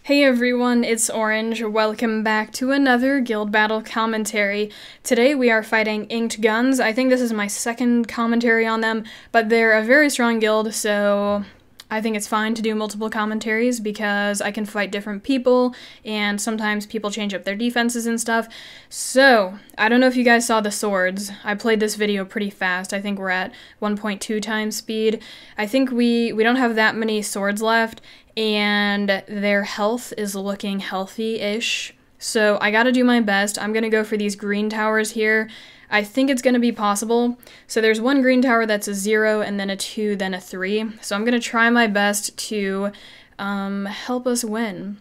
Hey everyone, it's Orange. Welcome back to another guild battle commentary. Today we are fighting nkedGuns. I think this is my second commentary on them, but they're a very strong guild, so I think it's fine to do multiple commentaries because I can fight different people, and sometimes people change up their defenses and stuff. So, I don't know if you guys saw the swords. I played this video pretty fast. I think we're at 1.2 times speed. I think we don't have that many swords left, and their health is looking healthy-ish. So I gotta do my best. I'm gonna go for these green towers here. I think it's gonna be possible. So there's one green tower that's a 0, and then a 2, then a 3. So I'm gonna try my best to help us win.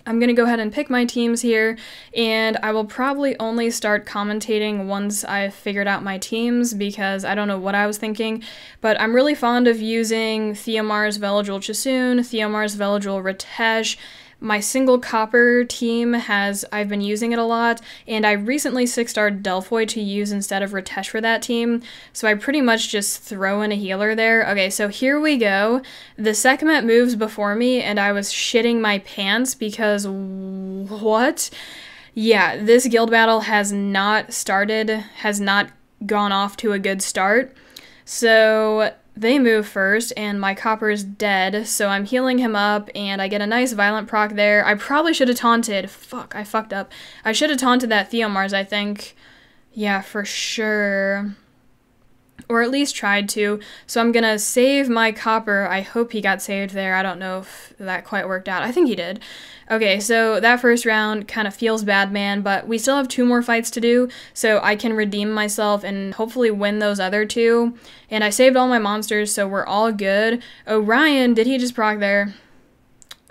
I'm gonna go ahead and pick my teams here, and I will probably only start commentating once I've figured out my teams, because I don't know what I was thinking, but I'm really fond of using Theomar's Veligil Chasoon, Theomar's Veligil Ritesh. My single copper team I've been using it a lot, and I recently 6-starred Delphoid to use instead of Ritesh for that team, so I pretty much just throw in a healer there. Okay, so here we go. The Sekhmet moves before me, and I was shitting my pants because what? Yeah, this guild battle has not gone off to a good start. So they move first, and my copper's dead, so I'm healing him up, and I get a nice violent proc there. I probably should have taunted. Fuck, I fucked up. I should have taunted that Theomar's, I think. Yeah, for sure. Or at least tried to. So I'm gonna save my copper. I hope he got saved there. I don't know if that quite worked out. I think he did. Okay, so that first round kind of feels bad, man, but we still have 2 more fights to do, so I can redeem myself and hopefully win those other 2. And I saved all my monsters, so we're all good. Orion, did he just proc there?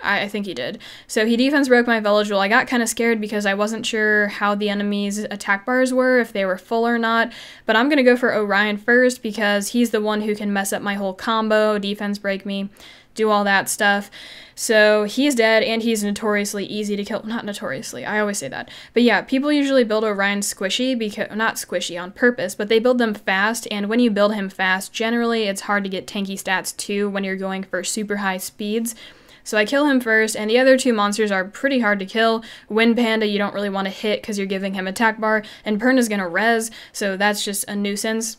I think he did. So he defense broke my Veligil. I got kind of scared because I wasn't sure how the enemy's attack bars were, if they were full or not, but I'm going to go for Orion first because he's the one who can mess up my whole combo, defense break me, do all that stuff. So he's dead, and he's notoriously easy to kill. Not notoriously, I always say that. But yeah, people usually build Orion squishy, because not squishy on purpose, but they build them fast, and when you build him fast, generally it's hard to get tanky stats too when you're going for super high speeds. So I kill him first, and the other 2 monsters are pretty hard to kill. Wind Panda you don't really want to hit because you're giving him attack bar, and Perna's gonna res, so that's just a nuisance.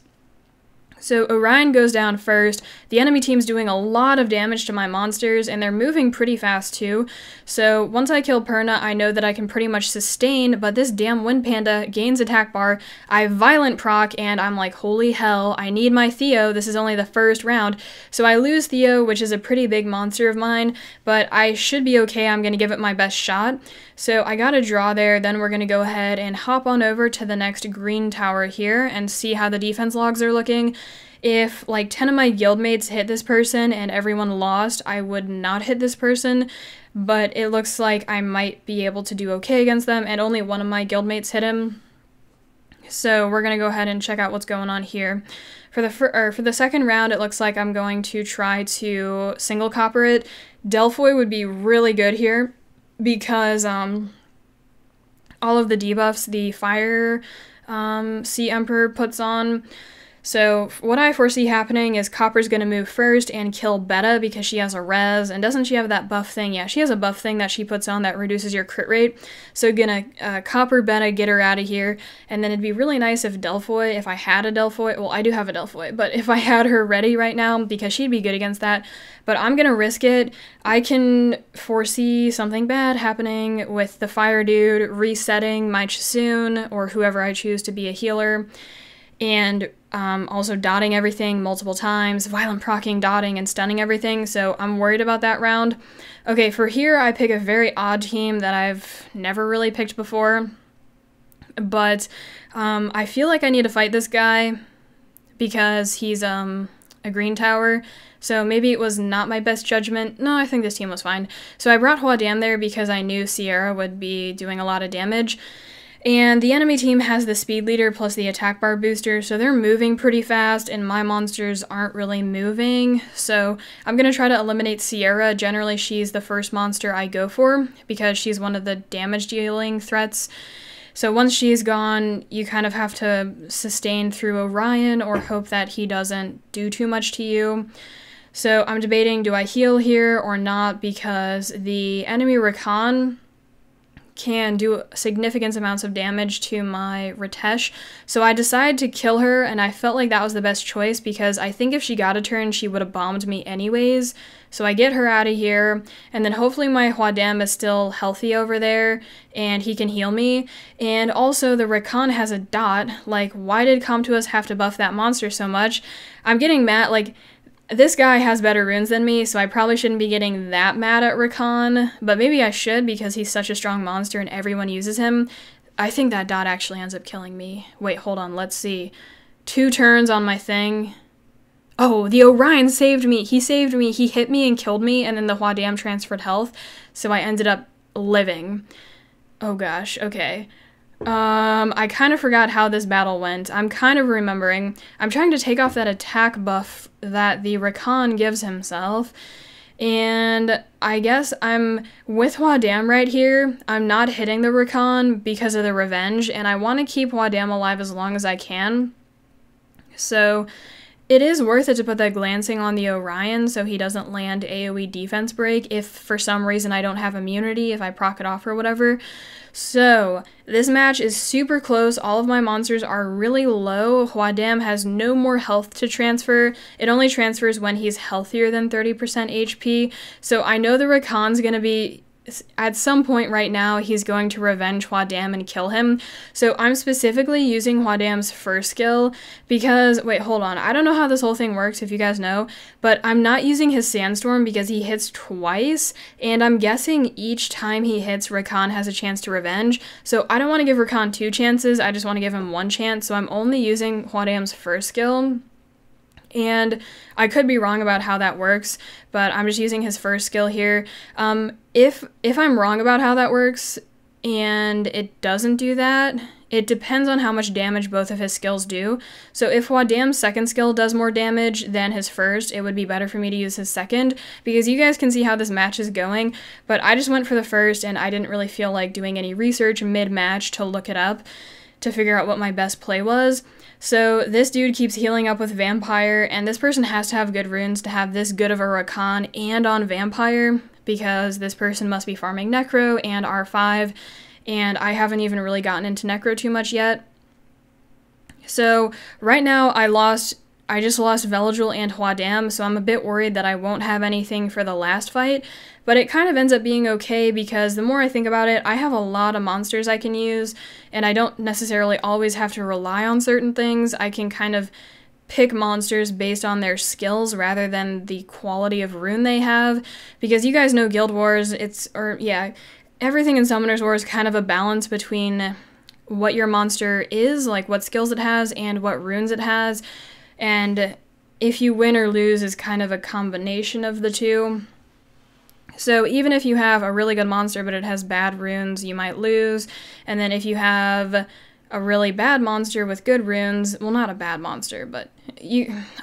So Orion goes down first. The enemy team's doing a lot of damage to my monsters, and they're moving pretty fast too. So once I kill Perna, I know that I can pretty much sustain, but this damn Wind Panda gains attack bar. I violent proc, and I'm like, holy hell, I need my Theo. This is only the first round. So I lose Theo, which is a pretty big monster of mine, but I should be okay. I'm going to give it my best shot. So I got a draw there, then we're going to go ahead and hop on over to the next green tower here and see how the defense logs are looking. If like 10 of my guildmates hit this person and everyone lost, I would not hit this person, but it looks like I might be able to do okay against them, and only 1 of my guildmates hit him. So we're going to go ahead and check out what's going on here. For the second round, it looks like I'm going to try to single copper it. Delphoid would be really good here, because all of the debuffs the Fire Sea Emperor puts on. So what I foresee happening is Copper's going to move first and kill Beta because she has a res, and doesn't she have that buff thing? Yeah, she has a buff thing that she puts on that reduces your crit rate. So gonna Copper Beta, get her out of here, and then it'd be really nice if Delphoid, if I had a Delphoid, well I do have a Delphoid, but if I had her ready right now, because she'd be good against that, but I'm gonna risk it. I can foresee something bad happening with the Fire Dude resetting my Chasoon, or whoever I choose to be a healer, and also dotting everything multiple times, violent proccing, dotting, and stunning everything, so I'm worried about that round. Okay, for here I pick a very odd team that I've never really picked before, but I feel like I need to fight this guy because he's a green tower, so maybe it was not my best judgment. No, I think this team was fine. So I brought Huadam there because I knew Sierra would be doing a lot of damage. And the enemy team has the speed leader plus the attack bar booster, so they're moving pretty fast, and my monsters aren't really moving. So I'm going to try to eliminate Sierra. Generally, she's the first monster I go for because she's one of the damage dealing threats. So once she's gone, you kind of have to sustain through Orion or hope that he doesn't do too much to you. So I'm debating, do I heal here or not, because the enemy Rakan can do significant amounts of damage to my Ritesh. So I decided to kill her, and I felt like that was the best choice because I think if she got a turn, she would have bombed me anyways. So I get her out of here, and then hopefully my Hwadam is still healthy over there, and he can heal me. And also the Rakan has a dot. Like, why did Comtuous have to buff that monster so much? I'm getting mad, like, this guy has better runes than me, so I probably shouldn't be getting that mad at Rakan, but maybe I should because he's such a strong monster and everyone uses him. I think that dot actually ends up killing me. Wait, hold on, let's see. 2 turns on my thing. Oh, the Orion saved me. He saved me. He hit me and killed me, and then the Hwadam transferred health, so I ended up living. Oh gosh, okay. I kind of forgot how this battle went. I'm kind of remembering. I'm trying to take off that attack buff that the Rakan gives himself. And I guess I'm with Hwadam right here. I'm not hitting the Rakan because of the revenge, and I want to keep Hwadam alive as long as I can. So it is worth it to put that glancing on the Orion so he doesn't land AoE defense break if for some reason I don't have immunity, if I proc it off or whatever. So this match is super close. All of my monsters are really low. Hwadam has no more health to transfer. It only transfers when he's healthier than 30% HP. So I know the Rakan's going to be, at some point right now, he's going to revenge Hwadam and kill him. So I'm specifically using Hwadam's first skill because, wait, hold on. I don't know how this whole thing works, if you guys know, but I'm not using his Sandstorm because he hits twice, and I'm guessing each time he hits, Rakan has a chance to revenge. So I don't want to give Rakan 2 chances. I just want to give him 1 chance. So I'm only using Hwadam's first skill. And I could be wrong about how that works, but I'm just using his first skill here. If I'm wrong about how that works and it doesn't do that, it depends on how much damage both of his skills do. So if Hwadam's second skill does more damage than his first, it would be better for me to use his second, because you guys can see how this match is going, but I just went for the first and I didn't really feel like doing any research mid-match to look it up to figure out what my best play was. So this dude keeps healing up with Vampire, and this person has to have good runes to have this good of a Rakan and on Vampire, because this person must be farming Necro and R5, and I haven't even really gotten into Necro too much yet. So right now I just lost Veligil and Hwadam, so I'm a bit worried that I won't have anything for the last fight, but it kind of ends up being okay because the more I think about it, I have a lot of monsters I can use, and I don't necessarily always have to rely on certain things. I can kind of pick monsters based on their skills rather than the quality of rune they have, because you guys know Guild Wars, everything in Summoner's War is kind of a balance between what your monster is, like what skills it has, and what runes it has. And if you win or lose is kind of a combination of the two. So even if you have a really good monster but it has bad runes, you might lose. And then if you have a really bad monster with good runes, well, not a bad monster, but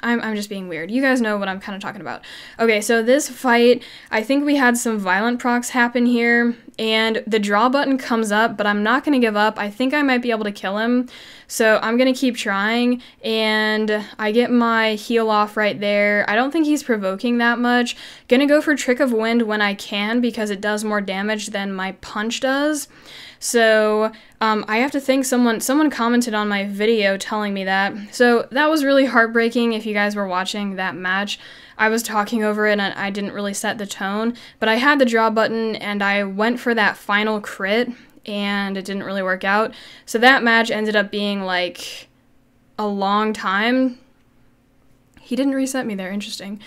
I'm just being weird. You guys know what I'm kind of talking about. Okay, so this fight, I think we had some violent procs happen here, and the draw button comes up, but I'm not going to give up. I think I might be able to kill him, so I'm going to keep trying, and I get my heal off right there. I don't think he's provoking that much. Gonna go for Trick of Wind when I can, because it does more damage than my punch does. So I have to thank someone commented on my video telling me that. So that was really heartbreaking if you guys were watching that match. I was talking over it and I didn't really set the tone, but I had the draw button and I went for that final crit and it didn't really work out. So that match ended up being like a long time. He didn't reset me there, interesting.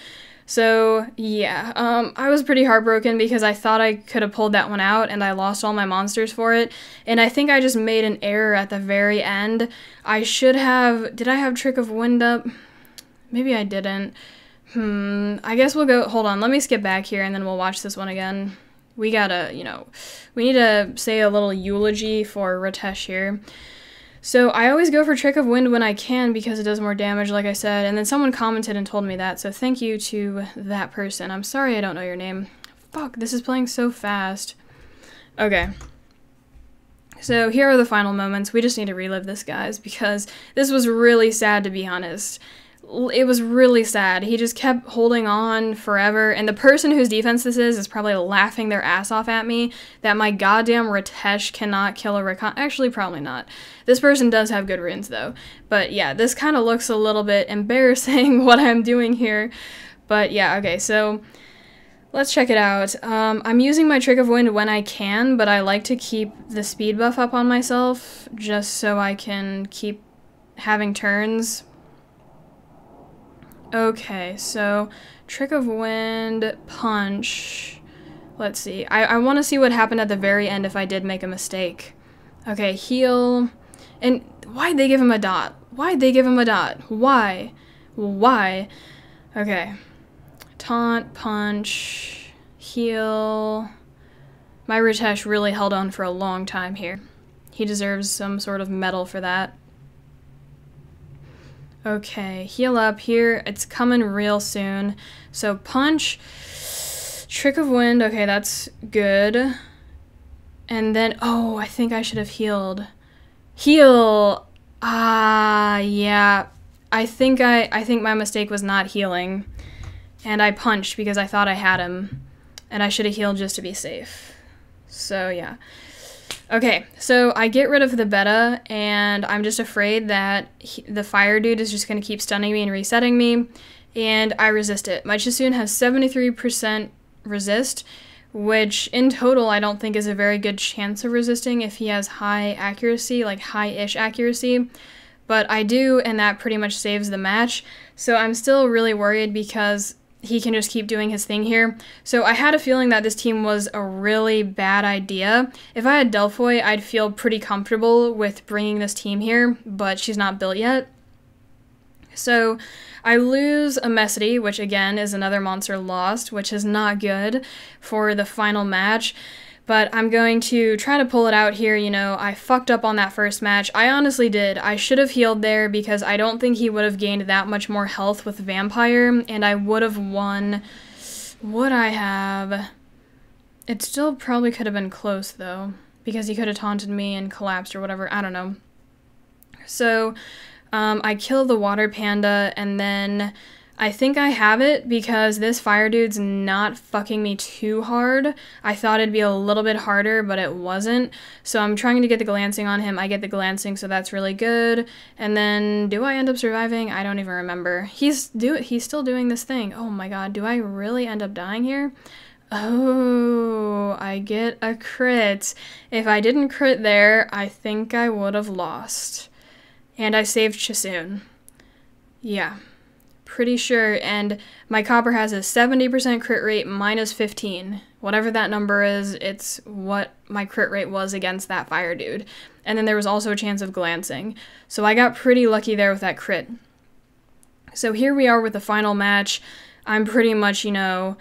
So yeah, I was pretty heartbroken because I thought I could have pulled that one out and I lost all my monsters for it. And I think I just made an error at the very end. I should have, did I have Trick of Wind up? Maybe I didn't. I guess we'll go, hold on, let me skip back here and then we'll watch this one again. We gotta, we need to say a little eulogy for Ritesh here. So I always go for Trick of Wind when I can because it does more damage, like I said, and then someone commented and told me that, so thank you to that person. I'm sorry I don't know your name. Fuck, this is playing so fast. Okay. So here are the final moments. We just need to relive this, guys, because this was really sad, to be honest. it was really sad. He just kept holding on forever, and the person whose defense this is probably laughing their ass off at me that my goddamn Ritesh cannot kill a Rakan. Actually, probably not. This person does have good runes, though. But yeah, this kind of looks a little bit embarrassing what I'm doing here. But yeah, okay, so let's check it out. I'm using my Trick of Wind when I can, but I like to keep the speed buff up on myself just so I can keep having turns. Okay, so Trick of Wind, Punch. Let's see. I want to see what happened at the very end if I did make a mistake. Okay, heal. And why'd they give him a dot? Why'd they give him a dot? Why? Why? Okay. Taunt, Punch, heal. My Ritesh really held on for a long time here. He deserves some sort of medal for that. Okay, heal up here. It's coming real soon. So Punch, Trick of Wind. Okay, that's good. And then, oh, I think I should have healed. Heal. Yeah. I think my mistake was not healing. And I punched because I thought I had him. And I should have healed just to be safe. So, yeah. Okay, so I get rid of the beta, and I'm just afraid that the fire dude is just going to keep stunning me and resetting me, and I resist it. My Chisoon has 73% resist, which in total I don't think is a very good chance of resisting if he has high accuracy, like high-ish accuracy, but I do, and that pretty much saves the match, so I'm still really worried because he can just keep doing his thing here. So I had a feeling that this team was a really bad idea. If I had Delphoy, I'd feel pretty comfortable with bringing this team here, but she's not built yet. So I lose a Messity, which again is another monster lost, which is not good for the final match. But I'm going to try to pull it out here, you know, I fucked up on that first match. I honestly did. I should have healed there because I don't think he would have gained that much more health with Vampire, and I would have won. Would I have? It still probably could have been close, though, because he could have taunted me and collapsed or whatever. I don't know. So, I kill the Water Panda, and then I think I have it because this fire dude's not fucking me too hard. I thought it'd be a little bit harder, but it wasn't. So I'm trying to get the glancing on him. I get the glancing, so that's really good. And then, do I end up surviving? I don't even remember. He's still doing this thing. Oh my god, do I really end up dying here? Oh, I get a crit. If I didn't crit there, I think I would have lost. And I saved Chisoon. Yeah. Pretty sure, and my Copper has a 70% crit rate minus 15. Whatever that number is, it's what my crit rate was against that fire dude. And then there was also a chance of glancing. So I got pretty lucky there with that crit. So here we are with the final match. I'm pretty much, you know,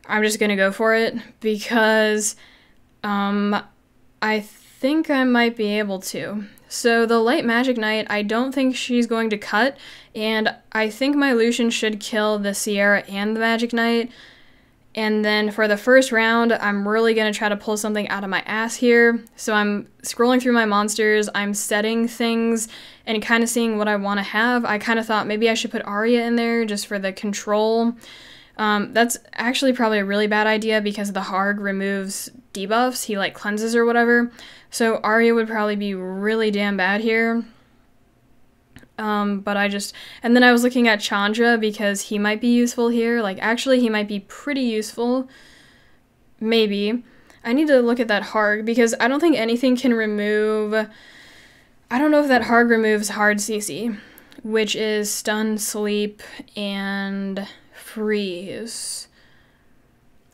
I'm just gonna go for it because I think I might be able to. So the Light Magic Knight, I don't think she's going to cut, and I think my Lucian should kill the Sierra and the Magic Knight. And then for the first round, I'm really going to try to pull something out of my ass here. So I'm scrolling through my monsters, I'm setting things, and kind of seeing what I want to have. I kind of thought maybe I should put Arya in there just for the control. That's actually probably a really bad idea because the Harg removes debuffs. He like cleanses or whatever. So Arya would probably be really damn bad here. And then I was looking at Chandra because he might be useful here. Like actually he might be pretty useful. Maybe. I need to look at that Harg because I don't think anything can remove. I don't know if that Harg removes hard CC, which is stun, sleep, and freeze.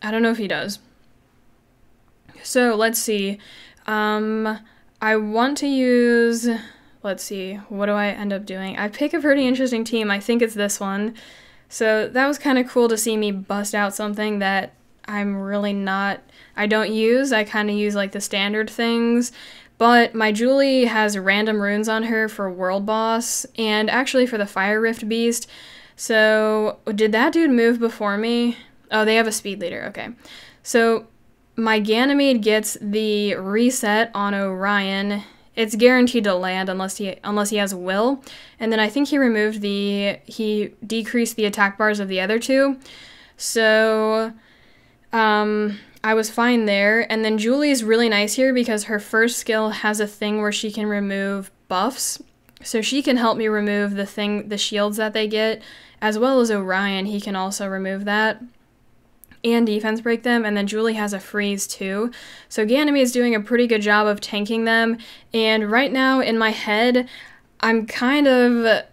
I don't know if he does. So let's see. I want to use, let's see, what do I end up doing? I pick a pretty interesting team. I think it's this one. So that was kind of cool to see me bust out something that I'm really not, I don't use. I kind of use like the standard things. But my Julie has random runes on her for World Boss and actually for the Fire Rift Beast. So did that dude move before me? Oh, they have a speed leader. Okay. So my Ganymede gets the reset on Orion, it's guaranteed to land unless he has will. And then I think he decreased the attack bars of the other two. So I was fine there. And then Julie's really nice here because her first skill has a thing where she can remove buffs. So she can help me remove the shields that they get, as well as Orion. He can also remove that and defense break them, and then Julie has a freeze too. So Ganymede is doing a pretty good job of tanking them, and right now in my head, I'm kind of,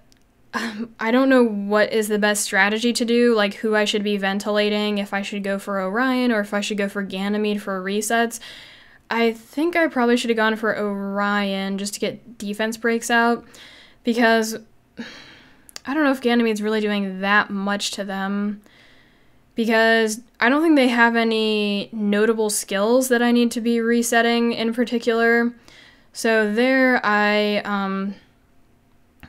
I don't know what is the best strategy to do, like who I should be ventilating, if I should go for Orion or if I should go for Ganymede for resets. I think I probably should have gone for Orion just to get defense breaks out, because I don't know if Ganymede's really doing that much to them, because I don't think they have any notable skills that I need to be resetting in particular. So there I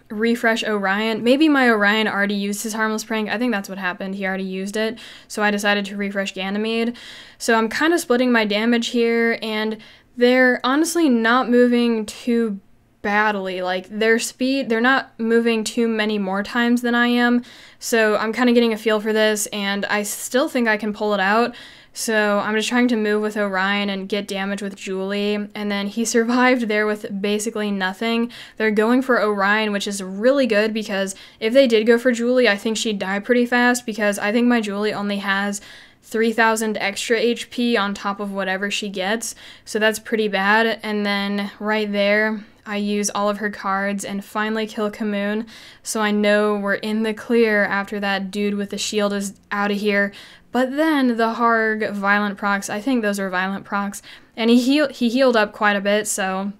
refresh Orion. Maybe my Orion already used his harmless prank. I think that's what happened. He already used it. So I decided to refresh Ganymede. So I'm kind of splitting my damage here, and they're honestly not moving too badly. Like, their speed, they're not moving too many more times than I am. So I'm kind of getting a feel for this, and I still think I can pull it out. So I'm just trying to move with Orion and get damage with Julie, and then he survived there with basically nothing. They're going for Orion, which is really good, because if they did go for Julie, I think she'd die pretty fast, because I think my Julie only has 3,000 extra HP on top of whatever she gets, so that's pretty bad. And then right there, I use all of her cards and finally kill Kamoon, so I know we're in the clear after that dude with the shield is out of here. But then the Harg violent procs, I think those are violent procs, and he healed up quite a bit, so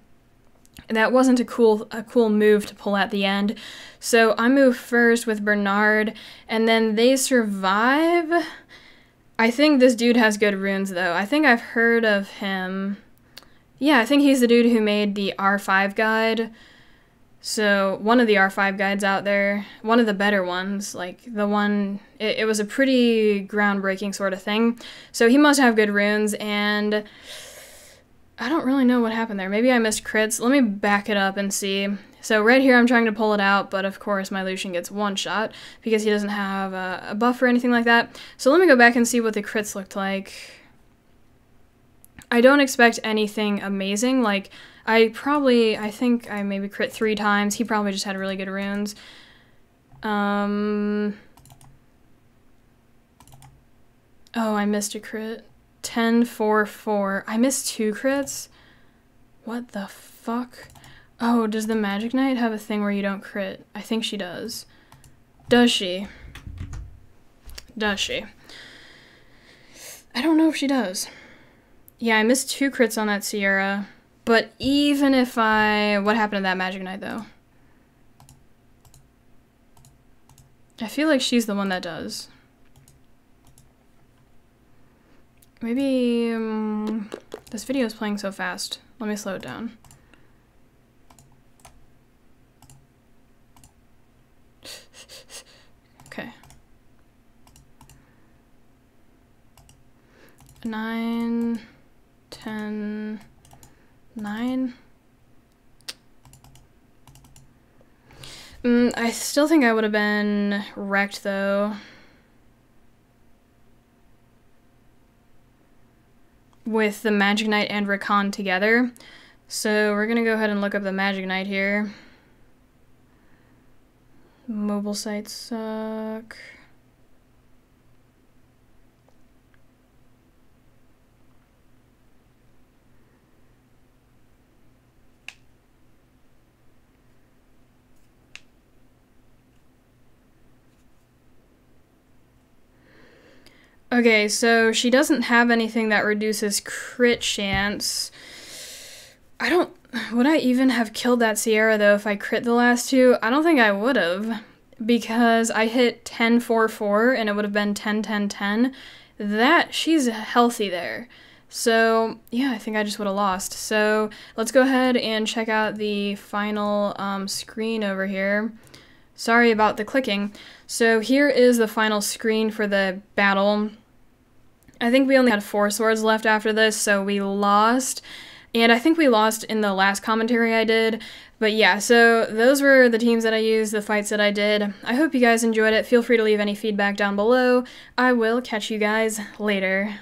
that wasn't a cool move to pull at the end. So I move first with Bernard, and then they survive. I think this dude has good runes, though. I think I've heard of him. Yeah, I think he's the dude who made the R5 guide. So one of the R5 guides out there, one of the better ones, like the one, it was a pretty groundbreaking sort of thing. So he must have good runes, and I don't really know what happened there. Maybe I missed crits. Let me back it up and see. So right here I'm trying to pull it out, but of course my Lucian gets one shot because he doesn't have a buff or anything like that. So let me go back and see what the crits looked like. I don't expect anything amazing. Like, I think I maybe crit 3 times. He probably just had really good runes. Oh, I missed a crit. 10, 4, 4. I missed 2 crits? What the fuck? Oh, does the Magic Knight have a thing where you don't crit? I think she does. Does she? Does she? I don't know if she does. Yeah, I missed 2 crits on that Sierra. But even if what happened to that Magic Knight, though? I feel like she's the one that does. Maybe, this video is playing so fast. Let me slow it down. Okay. 9, 10, 9. I still think I would have been wrecked, though. With the Magic Knight and Rakan together. So we're gonna go ahead and look up the Magic Knight here. Mobile sites suck. Okay, so she doesn't have anything that reduces crit chance. Would I even have killed that Sierra, though, if I crit the last 2? I don't think I would have, because I hit 10, 4, 4, and it would have been 10, 10, 10. She's healthy there. So, yeah, I think I just would have lost. So, let's go ahead and check out the final screen over here. Sorry about the clicking. So, here is the final screen for the battle. I think we only had 4 swords left after this, so we lost. And I think we lost in the last commentary I did. But yeah, so those were the teams that I used, the fights that I did. I hope you guys enjoyed it. Feel free to leave any feedback down below. I will catch you guys later.